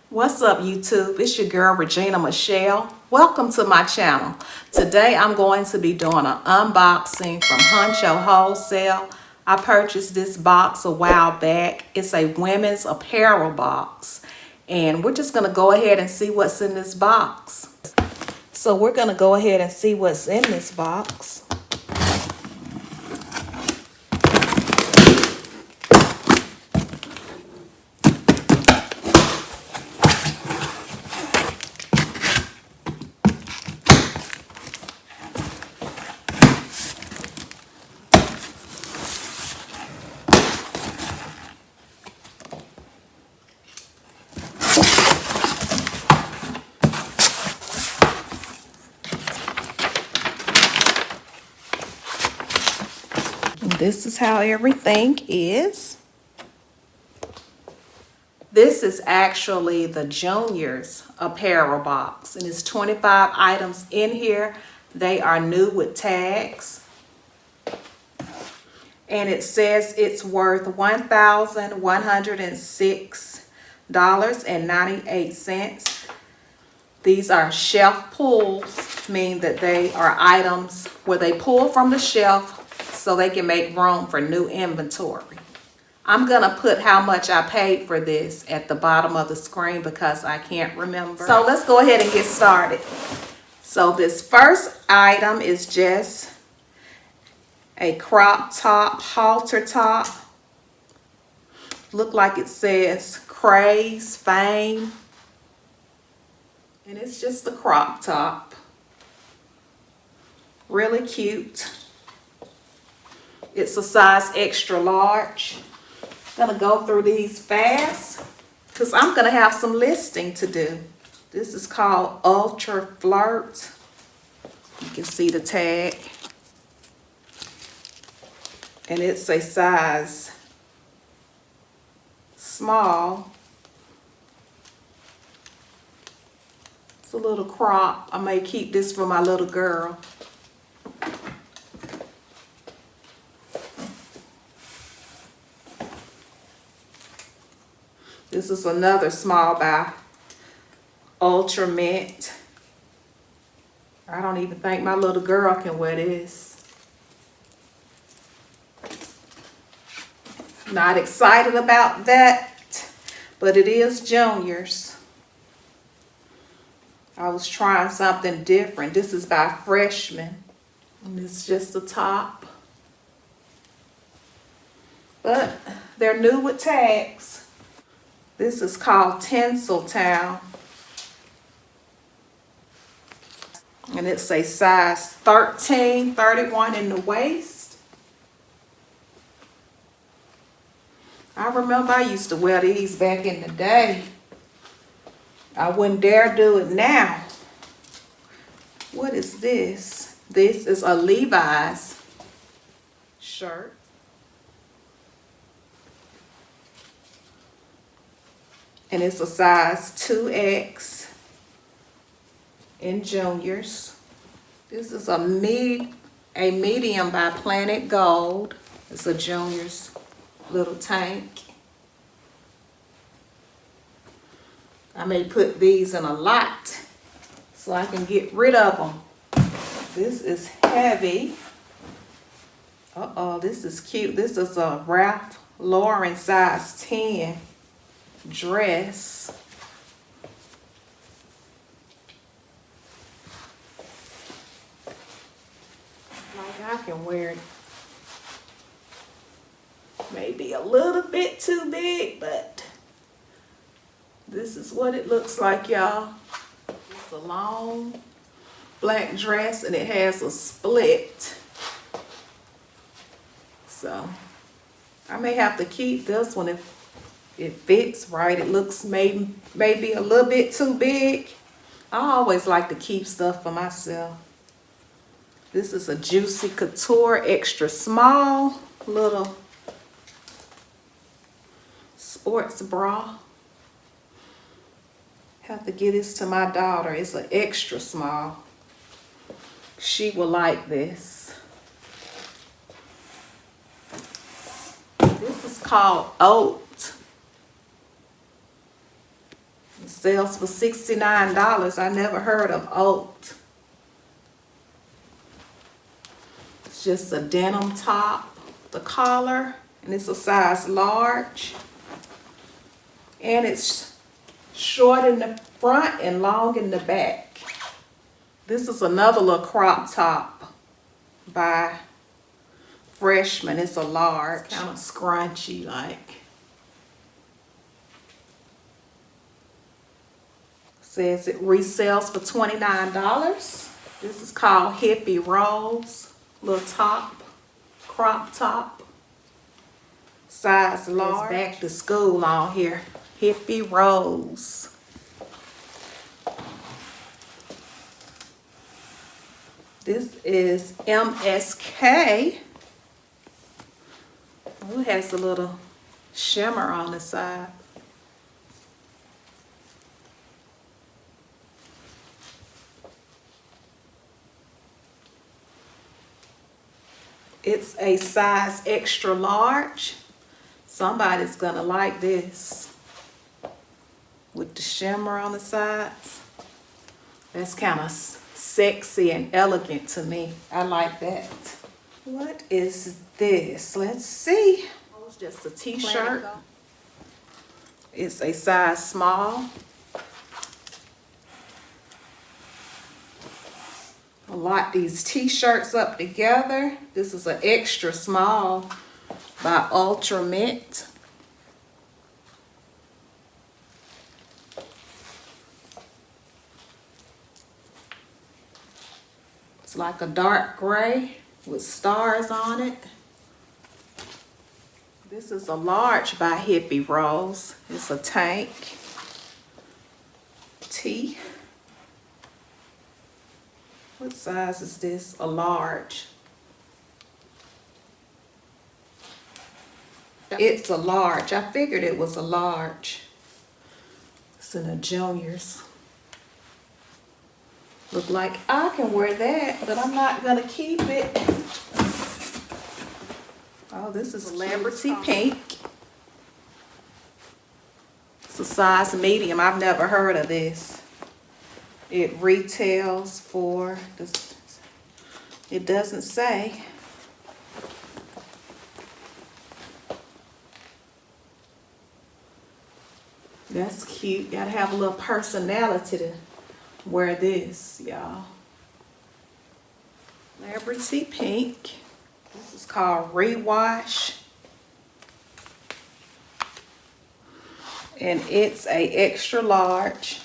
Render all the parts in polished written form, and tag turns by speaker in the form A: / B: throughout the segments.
A: What's up, YouTube? It's your girl ReginaMichelle. Welcome to my channel. Today I'm going to be doing an unboxing from Honcho Wholesale. I purchased this box a while back. It's a women's apparel box. And we're just going to go ahead and see what's in this box. So we're going to go ahead and see what's in this box. This is how everything is. This is actually the Junior's Apparel box, and it's 25 items in here. They are new with tags. And it says it's worth $1,106.98. These are shelf pulls, meaning that they are items where they pull from the shelf so they can make room for new inventory. I'm gonna put how much I paid for this at the bottom of the screen because I can't remember. So let's go ahead and get started. So this first item is just a crop top, halter top. Look like it says Craze Fame. And it's just a crop top. Really cute. It's a size extra large. Gonna go through these fast because I'm gonna have some listing to do. This is called Ultra Flirt. You can see the tag. And it's a size small. It's a little crop. I may keep this for my little girl. This is another small by Ultra Mint. I don't even think my little girl can wear this. Not excited about that, but it is Junior's. I was trying something different. This is by Freshman, and it's just the top. But they're new with tags. This is called Tinseltown. And it's a size 13, 31 in the waist. I remember I used to wear these back in the day. I wouldn't dare do it now. What is this? This is a Levi's shirt. And it's a size 2X in Junior's. This is a medium by Planet Gold. It's a Junior's little tank. I may put these in a lot so I can get rid of them. This is heavy. Uh-oh, this is cute. This is a Ralph Lauren size 10 dress. Like I can wear it. Maybe a little bit too big, but this is what it looks like, y'all. It's a long black dress and it has a split. So I may have to keep this one if it fits right. It looks maybe a little bit too big. I always like to keep stuff for myself. This is a Juicy Couture extra small little sports bra. Have to get this to my daughter. It's an extra small. She will like this. This is called Oat. It sells for $69. I never heard of oat. It's just a denim top, the collar, and it's a size large. And it's short in the front and long in the back. This is another little crop top by Freshman. It's a large, it's kind of scrunchy like. Says it resells for $29. This is called Hippie Rose. Little top, crop top, size large. It's back to school on here. Hippie Rose. This is MSK. Oh, it has a little shimmer on the side. It's a size extra large. Somebody's gonna like this with the shimmer on the sides. That's kind of sexy and elegant to me. I like that. What is this? Let's see. Oh, it's just a t-shirt. It's a size small. I lock these t-shirts up together. This is an extra small by Ultra Mint. It's like a dark gray with stars on it. This is a large by Hippie Rose. It's a tank tee. What size is this? A large. It's a large. I figured it was a large. It's in the juniors. Look like I can wear that, but I'm not gonna keep it. Oh, this is Celebrity Pink. It's a size medium. I've never heard of this. It retails for this. It doesn't say. That's cute. Gotta have a little personality to wear this, y'all. Celebrity Pink. This is called Rewash. And it's a extra large.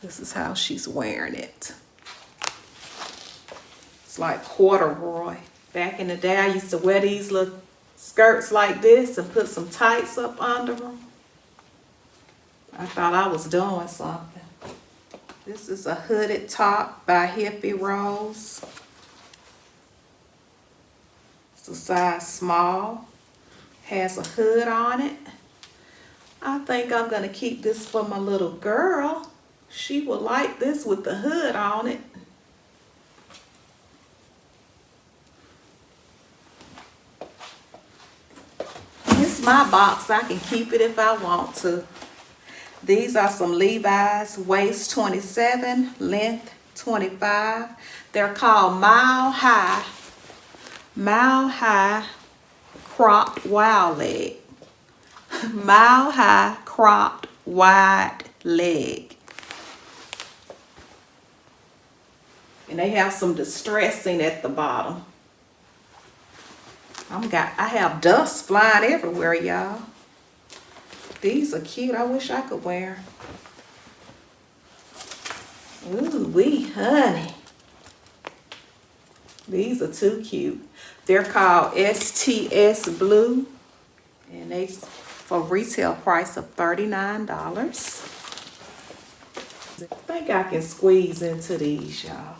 A: This is how she's wearing it. It's like corduroy. Back in the day, I used to wear these little skirts like this and put some tights up under them. I thought I was doing something. This is a hooded top by Hippie Rose. It's a size small. Has a hood on it. I think I'm gonna keep this for my little girl. She will like this with the hood on it. It's my box. I can keep it if I want to. These are some Levi's, waist 27, length 25. They're called Mile High cropped wide leg. Mile High cropped wide leg. And they have some distressing at the bottom. I have dust flying everywhere, y'all. These are cute. I wish I could wear. Ooh wee, honey. These are too cute. They're called STS Blue. And they for retail price of $39. I think I can squeeze into these, y'all.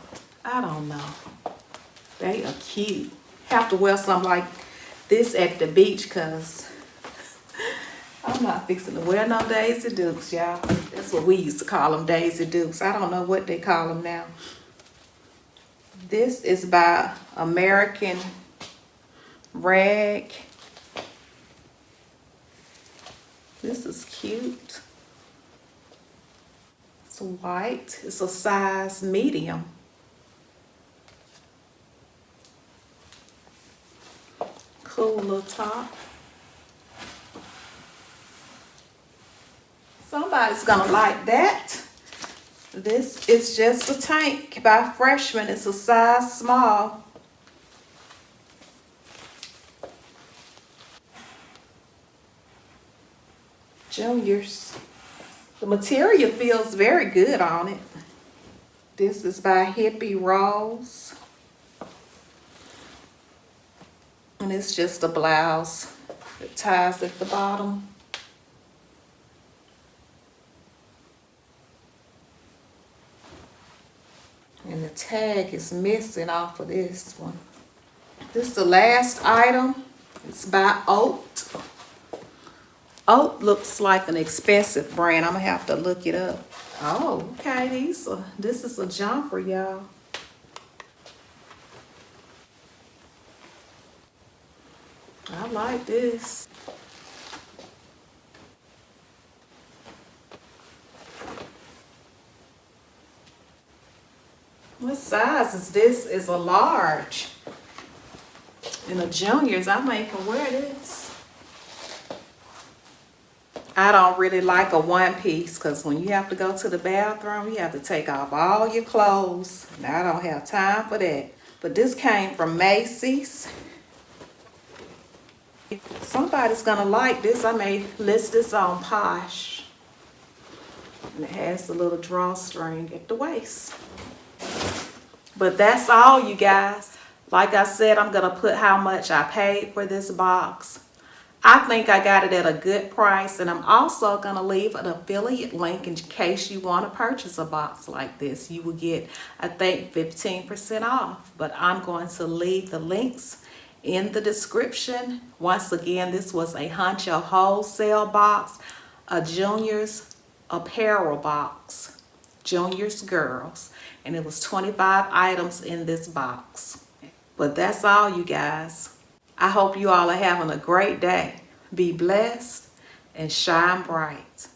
A: I don't know. They are cute. Have to wear something like this at the beach because I'm not fixing to wear no Daisy Dukes, y'all. That's what we used to call them, Daisy Dukes. I don't know what they call them now. This is by American Rag. This is cute. It's white. It's a size medium. Cool little top. Somebody's gonna like that. This is just a tank by Freshman. It's a size small. Juniors. The material feels very good on it. This is by Hippie Rose. And it's just a blouse that ties at the bottom. And the tag is missing off of this one. This is the last item. It's by Oat. Oat looks like an expensive brand. I'm gonna have to look it up. Oh, okay, this is a jumper, y'all. I like this. What size is this? Is a large. In the juniors, I may can wear this. I don't really like a one piece because when you have to go to the bathroom, you have to take off all your clothes. And I don't have time for that. But this came from Macy's. Somebody's gonna like this. I may list this on Posh. And it has a little drawstring at the waist. But that's all, you guys. Like I said, I'm gonna put how much I paid for this box. I think I got it at a good price, and I'm also gonna leave an affiliate link in case you want to purchase a box like this. You will get, I think, 15% off, but I'm going to leave the links in the description. Once again, this was a Honcho Wholesale box, a Junior's Apparel box, Junior's Girls, and it was 25 items in this box. But that's all, you guys. I hope you all are having a great day. Be blessed and shine bright.